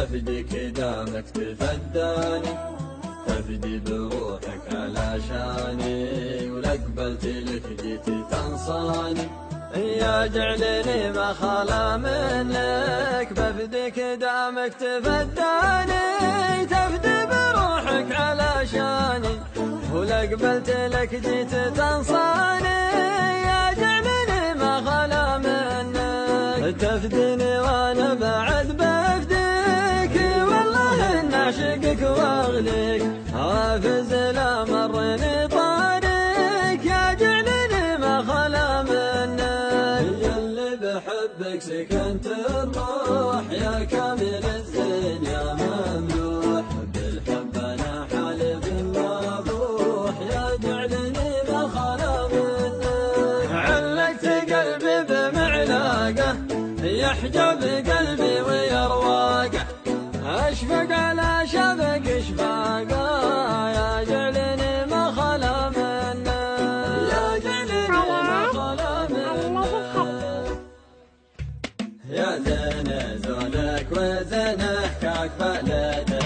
تفديك دامك تفداني، تفدي بروحك علشاني، ولا قبلت لك جيت تنصاني. يا جعلني ما خلا منك، بفديك دامك تفداني، تفدي بروحك علشاني، ولا قبلت لك جيت تنصاني. يا جعلني ما خلا منك، تفديني وانا بعد بفديك، والله ان اعشقك واغليك، حافز لا مرني طاريك. يا جعلني ما خلا منك، يا اللي بحبك سكنت الروح، يا كامل الزين يا ممدوح، بالحب انا حالف مذبوح. يا جعلني ما خلا منك، علقت قلبي بمعلاقه، يحجب قلبي ويرواقه، اشفق على شفق اشفاقه. يا جعلني ما خلا منك، يا جعلني ما خلا منك. يا زين زولك وزين حكاك بلد